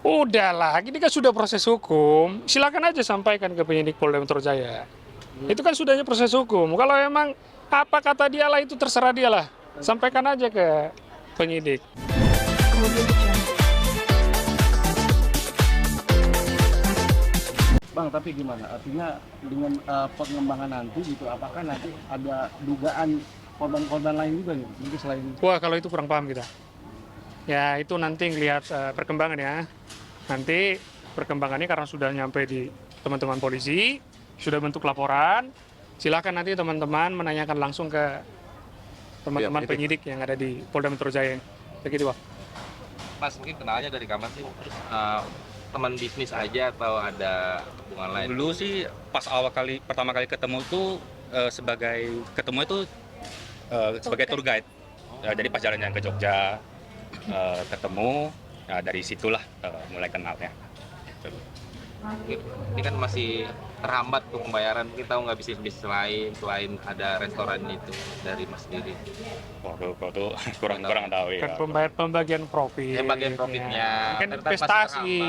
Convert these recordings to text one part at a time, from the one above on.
Udahlah, ini kan sudah proses hukum. Silakan aja sampaikan ke penyidik Polda Metro Jaya. Itu kan sudahnya proses hukum. Kalau emang apa kata dia lah itu terserah dia lah. Sampaikan aja ke penyidik. Bang, tapi gimana? Artinya dengan pengembangan nanti gitu, apakah nanti ada dugaan korban-korban lain juga nih? Mungkin selain Wah, kalau itu kurang paham kita. Ya, itu nanti ngelihat perkembangan ya. Nanti perkembangannya karena sudah nyampe di teman-teman polisi, sudah bentuk laporan, silakan nanti teman-teman menanyakan langsung ke teman-teman penyidik yang ada di Polda Metro Jaya. Begitu, Pak. Mas, mungkin kenalnya dari kamar sih, teman bisnis aja atau ada hubungan lain? Dulu sih pas pertama kali ketemu tuh sebagai tour guide. Jadi pas jalan-jalan ke Jogja ketemu, dari situlah mulai kenalnya. Ini kan masih terhambat tuh pembayaran, kita nggak bisnis selain ada restoran itu dari Mas sendiri. Waduh, kok tuh kurang tahu Kan ya. pembagian profit. Bagian profitnya Kan ternyata investasi.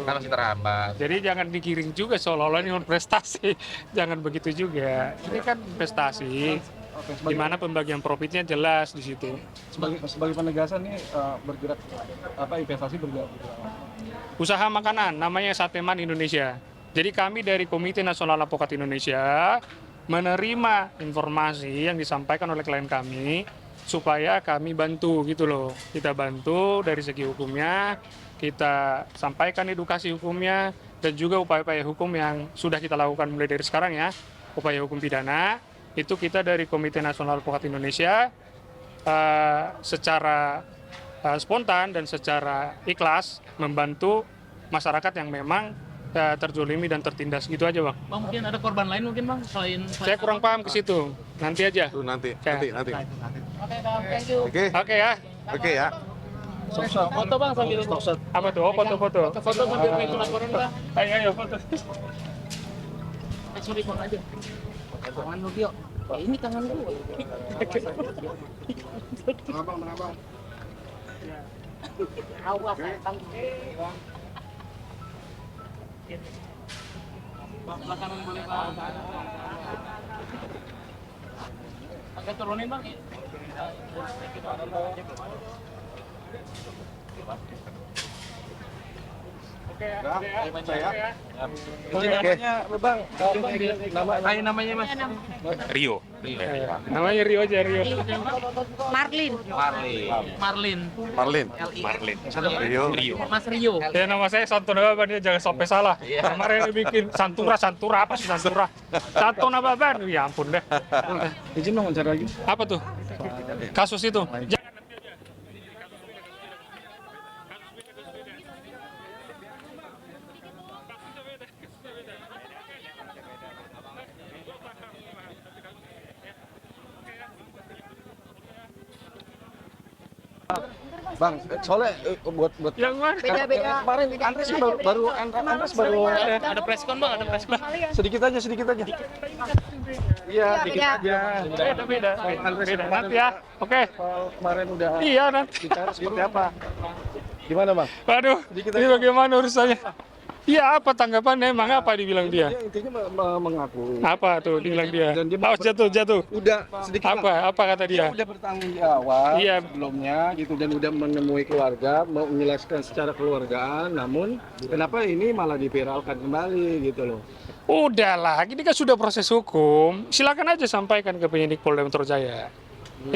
kan masih terhambat. Jadi jangan dikiring juga seolah-olah ini prestasi. Jangan begitu juga. Ini kan investasi. Di mana pembagian profitnya jelas di situ. sebagai penegasan nih bergerak investasi bergerak. Usaha makanan namanya Sateman Indonesia. Jadi kami dari Komite Nasional Advokat Indonesia menerima informasi yang disampaikan oleh klien kami supaya kami bantu gitu loh. Kita bantu dari segi hukumnya, kita sampaikan edukasi hukumnya dan juga upaya-upaya hukum yang sudah kita lakukan mulai dari sekarang ya. Upaya hukum pidana itu kita dari Komite Nasional Advokat Indonesia secara spontan dan secara ikhlas membantu masyarakat yang memang terzolimi dan tertindas gitu aja, Bang. Bang, mungkin ada korban lain mungkin, Bang, selain Saya kurang paham ke situ. Nanti aja. Tuh nanti. Ya. Oke, Bang, thank you. Oke, Oke ya. oke ya. Foto, Bang, sambil Apa tuh? Oh, foto-foto. foto sambil pegang laporan, Bang. Ayo foto. Sorry, Bang, aja. Tangan lu, Gio. Ini tangan lu. Menabang. Awas, Bang. Bang, belakangan boleh, Bang. Agak turunin, Bang. Oke ya. Namanya Mas? Rio. Namanya Rio aja, Rio. Marlin. Marlin. Marlin. Rio. Mas Rio. Ya nama saya Santun Ababan, dia jangan sampai salah. Kemarin dia bikin Santura apa sih Santura? Santun Ababan, ya ampun deh. Izin dong wawancara lagi. Apa tuh? Kasus itu. Bang, soalnya buat Yang mana? Beda-beda. kemarin Andres baru Ada preskon, Bang, ada preskon. sedikit aja. Iya, Beda. Beda. Nanti ya. Oke. Kemarin udah Iya nanti. bicara seperti apa? Gimana, Bang? Waduh, ini bagaimana urusannya? Iya, apa tanggapannya? Emang apa dibilang dia? Dia intinya mengaku. Apa tuh dibilang dia? Dan dia Awas jatuh. Udah sedikit Bang. Apa kata dia? Udah bertanggung jawab Iya. sebelumnya gitu dan udah menemui keluarga mau menjelaskan secara keluargaan, namun kenapa ini malah diviralkan kembali gitu loh. Udahlah, ini kan sudah proses hukum. Silakan aja sampaikan ke penyidik Polda Metro Jaya.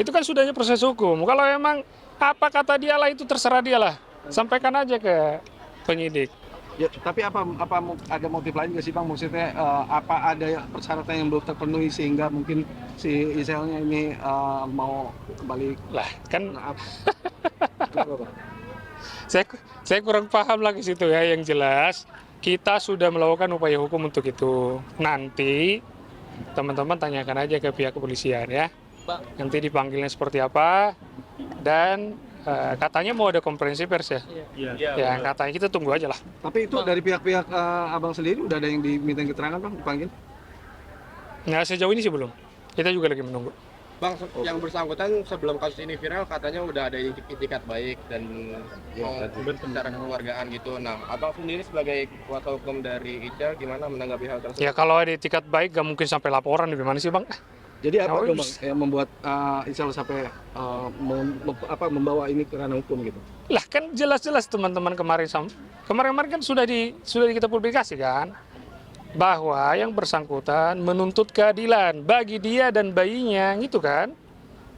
Itu kan sudahnya proses hukum. Kalau emang apa kata dia lah itu terserah dia lah. Sampaikan aja ke penyidik. Ya, tapi apa ada motif lain nggak sih Bang? Maksudnya apa ada persyaratan yang belum terpenuhi sehingga mungkin si Iselnya ini mau kembali Lah, kan apa? Bang? saya kurang paham lagi situ ya. Yang jelas kita sudah melakukan upaya hukum untuk itu. Nanti teman-teman tanyakan aja ke pihak kepolisian ya. Nanti dipanggilnya seperti apa dan katanya mau ada konferensi pers ya. Ya katanya kita tunggu aja lah. Tapi itu dari pihak-pihak Abang sendiri udah ada yang diminta keterangan Bang dipanggil? Nggak sejauh ini sih belum. Kita juga lagi menunggu. Bang, yang bersangkutan sebelum kasus ini viral katanya udah ada itikat baik dan mau secara kekeluargaan gitu. Nah, abang sendiri sebagai kuasa hukum dari Ical gimana menanggapi hal tersebut? Ya kalau ada etikat baik gak mungkin sampai laporan, gimana sih bang? Jadi apa Ya, dong bang yang membuat Isel sampai membawa ini ke ranah hukum gitu? Lah kan jelas-jelas teman-teman kemarin kan sudah kita publikasikan bahwa yang bersangkutan menuntut keadilan bagi dia dan bayinya gitu kan.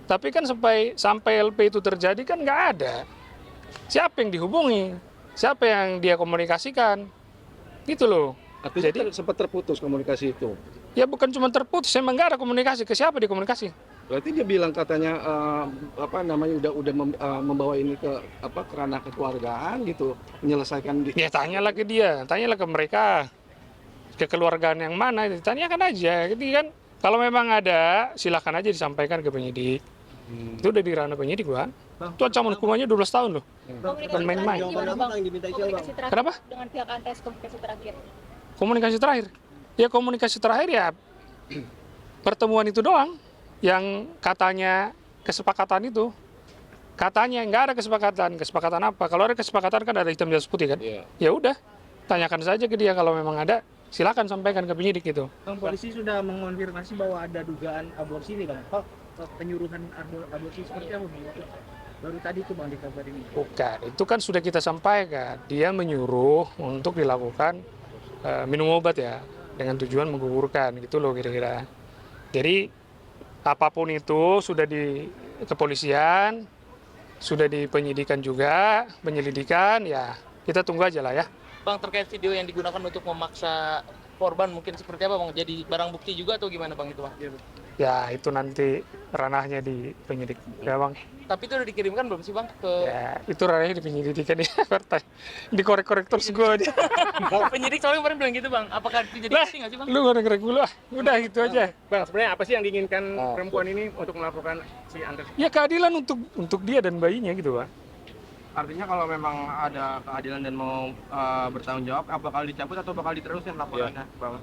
Tapi kan sampai LP itu terjadi kan nggak ada. Siapa yang dihubungi? Siapa yang dia komunikasikan? Gitu loh. Artinya Jadi sempat terputus komunikasi itu. ya bukan cuma terputus, emang nggak ada komunikasi. Ke siapa dikomunikasi? Berarti dia bilang katanya udah membawa ini ke ranah kekeluargaan gitu, menyelesaikan Ya tanyalah ke dia, tanyalah ke mereka. Kekeluargaan yang mana, ditanyakan aja. Jadi kan kalau memang ada, silakan aja disampaikan ke penyidik. Itu udah di ranah penyidik, Bang. Itu ancaman hukumannya 12 tahun loh. Bukan main-main. Komunikasi terakhir Kenapa? dengan pihak Antres, komunikasi terakhir. Komunikasi terakhir. Ya komunikasi terakhir ya pertemuan itu doang yang katanya kesepakatan itu. Katanya nggak ada kesepakatan. Kesepakatan apa? Kalau ada kesepakatan kan ada hitam di atas putih kan? Ya udah, tanyakan saja ke dia kalau memang ada. Silakan sampaikan ke penyidik itu. Bang, polisi sudah mengonfirmasi bahwa ada dugaan aborsi nih bang. Penyuruhan aborsi seperti apa bang? Baru tadi tuh bang di kabar ini. Bukan, itu kan sudah kita sampaikan. Dia menyuruh untuk dilakukan minum obat ya, dengan tujuan menggugurkan gitu loh kira-kira. Jadi apapun itu sudah di kepolisian, sudah di penyidikan juga, penyelidikan ya kita tunggu aja lah ya. Bang, terkait video yang digunakan untuk memaksa korban mungkin seperti apa bang? Jadi barang bukti juga atau gimana bang itu bang? Ya itu nanti ranahnya di penyidik ya bang. Tapi itu udah dikirimkan belum sih bang ke Ya itu ranahnya di penyidikan ya, partai. Dikorek-korek terus gue dia. penyidik? Soalnya kemarin bilang gitu bang. Apakah itu jadi Lah, bukti nggak sih bang? lu ngorek-ngorek dulu ah. Udah gitu aja. Bang, sebenarnya apa sih yang diinginkan perempuan ini untuk melakukan si Antres? Ya keadilan untuk dia dan bayinya gitu bang. Artinya kalau memang ada keadilan dan mau bertanggung jawab, bakal dicabut atau bakal diterusin laporannya, bang?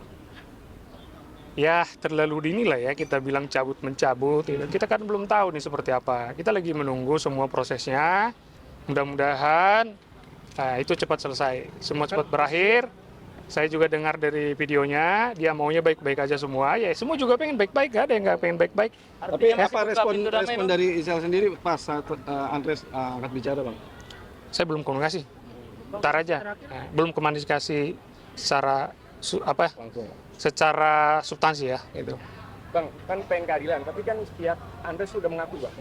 Ya terlalu dini lah ya kita bilang cabut mencabut. Kita kan belum tahu nih seperti apa. Kita lagi menunggu semua prosesnya. Mudah-mudahan itu cepat selesai, semua cepat berakhir. Saya juga dengar dari videonya, dia maunya baik-baik aja semua. Ya semua juga pengen baik-baik, gak ada yang nggak pengen baik-baik. Tapi apa respon dari Isel sendiri pas saat Antres angkat bicara bang? Saya belum komunikasi. Ntar aja. Belum komunikasi secara secara substansi ya gitu. Bang, kan pengen keadilan, tapi kan pihak Antres sudah mengaku bang.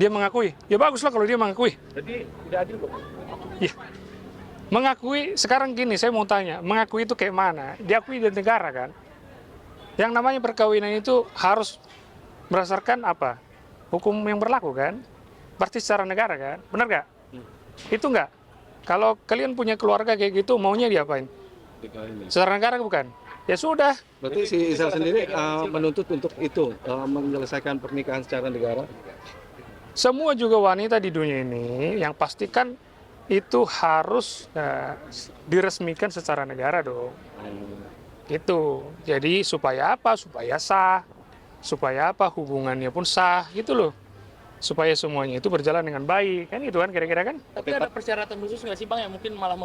Dia mengakui. Ya bagus lah kalau dia mengakui. Jadi tidak adil bang? Iya. Mengakui, sekarang gini saya mau tanya, mengakui itu kayak mana? Diakui dari negara kan? Yang namanya perkawinan itu harus berdasarkan apa? Hukum yang berlaku kan? Berarti secara negara kan? Benar nggak? Itu nggak? Kalau kalian punya keluarga kayak gitu, maunya diapain? Secara negara bukan? Ya sudah. Berarti si Isel sendiri menuntut untuk itu, menyelesaikan pernikahan secara negara? Semua juga wanita di dunia ini yang pastikan itu harus diresmikan secara negara dong. Gitu. Jadi supaya apa? Supaya sah. Supaya apa? Hubungannya pun sah gitu loh. Supaya semuanya itu berjalan dengan baik. Kan gitu kan kira-kira kan? Tapi ada persyaratan khusus nggak sih bang yang mungkin malah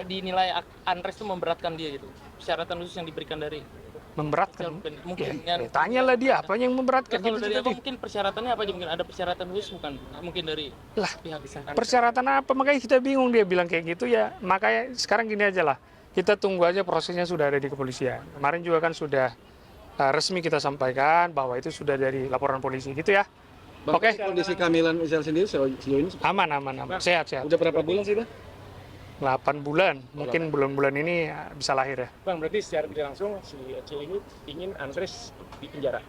dinilai Antres itu memberatkan dia gitu? Persyaratan khusus yang diberikan dari Memberatkan. mungkin Ya, tanyalah dia apa yang memberatkan. kalau Gitu dari tadi. abang mungkin persyaratannya apa aja? Mungkin ada persyaratan khusus bukan? Mungkin dari Lah, pihak Antres. persyaratan apa? Makanya kita bingung dia bilang kayak gitu ya. Makanya sekarang gini aja lah. Kita tunggu aja prosesnya sudah ada di kepolisian. Kemarin juga kan sudah resmi kita sampaikan bahwa itu sudah dari laporan polisi gitu ya. Bang, Oke. kondisi kehamilan Isel sendiri sejauh ini Aman. Sehat. udah berapa bulan sih bang? 8 bulan. Mungkin bulan-bulan ini bisa lahir ya. Bang, berarti secara tidak langsung si Acil ini ingin Antres di penjara?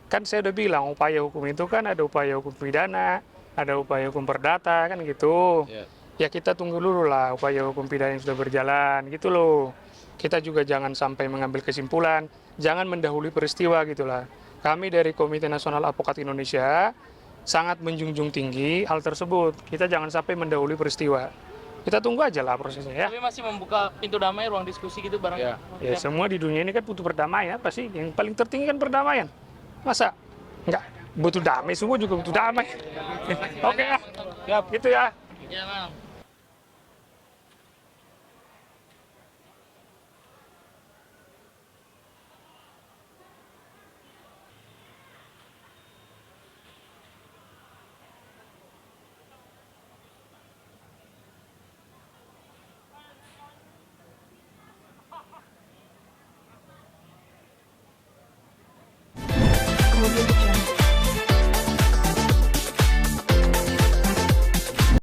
Kan saya udah bilang upaya hukum itu kan ada upaya hukum pidana, ada upaya hukum perdata kan gitu. Ya kita tunggu dulu lah upaya hukum pidana yang sudah berjalan gitu loh. Kita juga jangan sampai mengambil kesimpulan, jangan mendahului peristiwa gitulah. Kami dari Komite Nasional Advokat Indonesia sangat menjunjung tinggi hal tersebut. Kita jangan sampai mendahului peristiwa. Kita tunggu aja lah prosesnya ya. Tapi masih membuka pintu damai, ruang diskusi gitu barang. Ya. Ya semua di dunia ini kan butuh perdamaian, pasti yang paling tertinggi kan perdamaian. Masa nggak butuh damai, semua juga butuh damai. Oke ya, gitu ya. Ya, Bang.